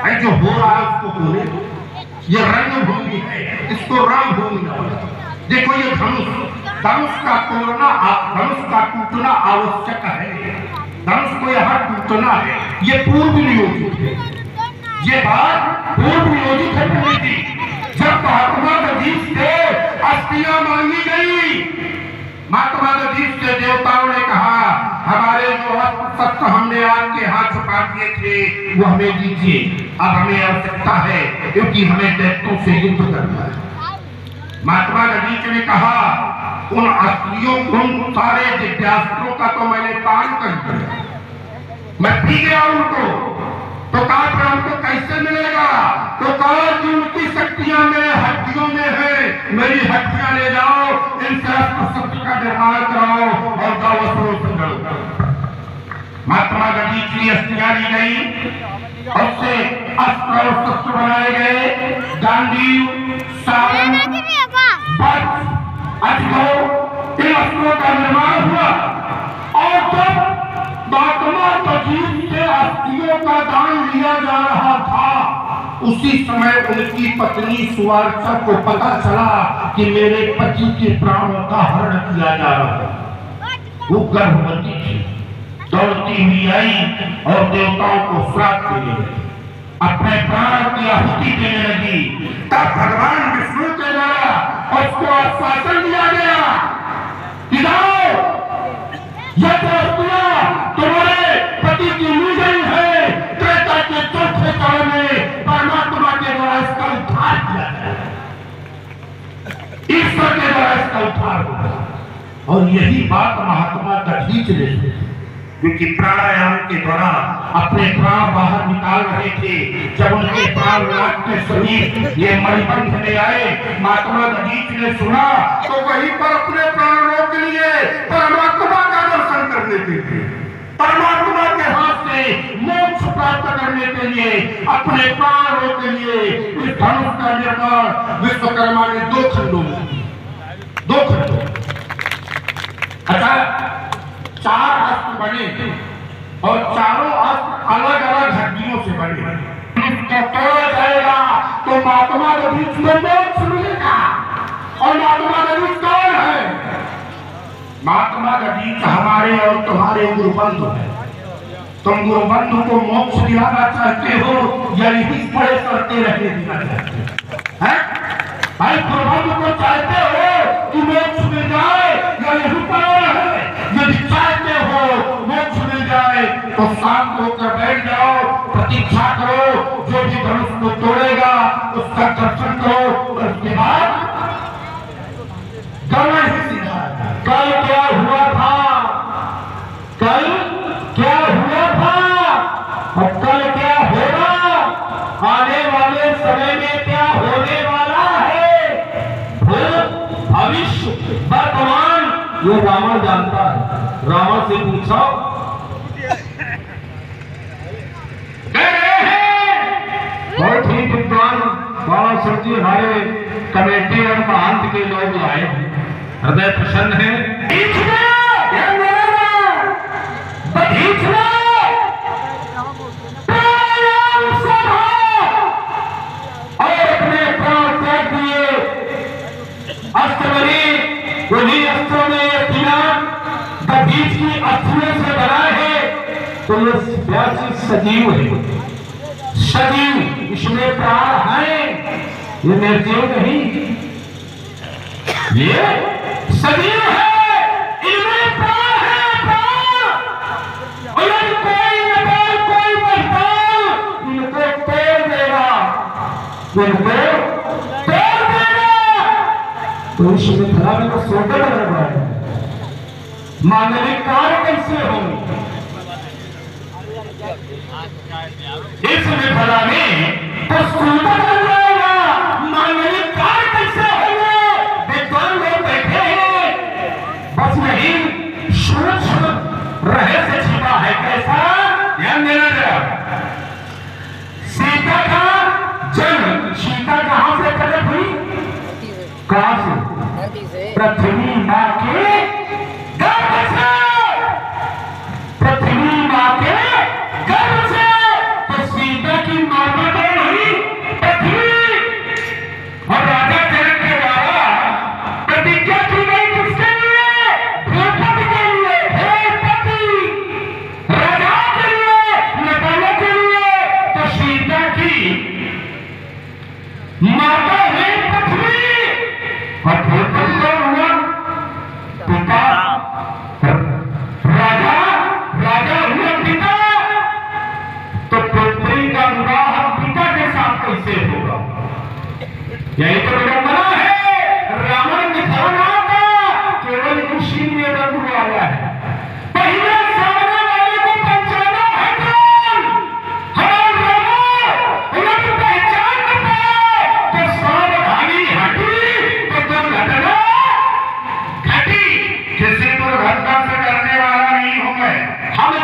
है जो हो रहा है उसको होने दो। ये रंग भूमि है, इसको रंग भूमि न बना। देखो ये धनुष का टूटना आवश्यक है। धनुष को यहाँ टूटना है, ये पूर्व नियोजित है। ये बात पूर्व नियोजित है पंडित जी। जब महात्मा गांधी से अस्थियां मांगी गई, महात्मा गांधी से देवताओं ने कहा हमारे जो अस्त्र हमने आपके हाथ छुपा दिए थे वो हमें दीजिए, अब हमें आवश्यकता है क्योंकि हमें दैत्यों से युद्ध करना है। महात्मा गांधी जी ने कहा उन अस्त्रियों उन सारे दिव्यास्त्रों का तो मैंने दान कर दिया, मैं पी गया उनको, तो कहा फिर हमको कैसे मिलेगा? तो कहा कि उनकी शक्तियां मेरे हड्डियों में है, मेरी हड्डियां ले जाओ, इनसे अस्त्र का निर्माण कराओ और जाओ अस्त्रों से लड़ो। महात्मा गांधी की अस्थियां ली गई और उससे अस्त्र और शस्त्र बनाए गए। गांधी सावन इन अस्त्रों का निर्माण हुआ और जब महात्मा गांधी से अस्थियों का दान लिया जा रहा था, उसी समय उनकी पत्नी सुवार्चा को पता चला कि मेरे पति के प्राणों का हरण किया जा रहा है। वो गर्भवती थी, दौड़ती हुई आई और देवताओं को श्राप देने लगी, अपने प्राण की आहुति देने लगी। तब भगवान विष्णु के द्वारा उसको आश्वासन दिया गया कि तुम्हारे पति की ली गई है, त्रेता के चौथे काल में परमात्मा के द्वारा इसका उद्धार किया जाए, ईश्वर के द्वारा इसका उद्धार होगा। और यही बात महात्मा गांधी ने क्योंकि प्राणायाम के द्वारा अपने प्राण बाहर निकाल रहे थे, जब उनके प्राण नाक के समीप ये मणिबंध में आए, महात्मा गांधी ने सुना तो वहीं पर अपने प्राणों के लिए परमात्मा का दर्शन करने के लिए, परमात्मा के हाथ से मोक्ष प्राप्त करने के लिए, अपने प्राणों के लिए इस धनुष का निर्माण विश्वकर्मा ने दो खंडों अच्छा 4 अस्त्र बने और चारों अस्त्र अलग अलग हड्डियों से बने। इसको तोड़ा जाएगा तो महात्मा गांधी को मोक्ष मिलेगा। और महात्मा गांधी कौन है? महात्मा गांधी हमारे और तुम्हारे गुरुबंधु है। तुम गुरुबंधु को मोक्ष दिलाना चाहते हो या यही पड़े करते रहने देना चाहते हैं? भाई गुरुबंधु को चाहते हो कि मोक्ष मिल जाए या यही पड़े रहे? यदि चाहते हो मोक्ष मिल जाए तो शांत होकर बैठ जाओ, प्रतीक्षा करो, जो भी धनुष को तोड़ेगा उसका दर्शन करो। उसके बाद कल क्या हुआ था, कल क्या हुआ था और कल क्या होगा, आने वाले समय में क्या होने वाला है, भूत भविष्य वर्तमान ये रावण जानता है। रावण से पूछो बहुत ही विद्वान बाबा सर जी हमारे कमेटी और महंत के लोग आए, हृदय प्रसन्न है। और अपने प्राण त्याग दिए, अस्त्र बने, वही अस्त्रों में बीच की अस्थियों से बना है, तो ये व्यासी सजीव है, सजीव, इसमें प्राण है, ये निर्जीव नहीं, ये सजीव है, इनमें प्राण है, प्राण। और कोई नबाल कोई महताल इनको तोड़ देगा, इनको तोड़ देगा। तो इस मिथिला में तो सोचा लग रहा है मानवीय कार्य कैसे होंगे इस मिथिला में, तो सुंदर बन जाएगा। मानवीय कार्य कैसे होंगे? विद्वान लोग बैठे हैं, बस नहीं सूक्ष्म रहस्य छिपा है। कैसा? ध्यान देना जरा। सीता का जन्म, सीता कहां से प्रकट हुई? कहां से? पृथ्वी मां के गर्भ से, पृथ्वी मां के गर्भ से। तो सीता की माता गंगा से डरने वाला नहीं हूं मैं। हम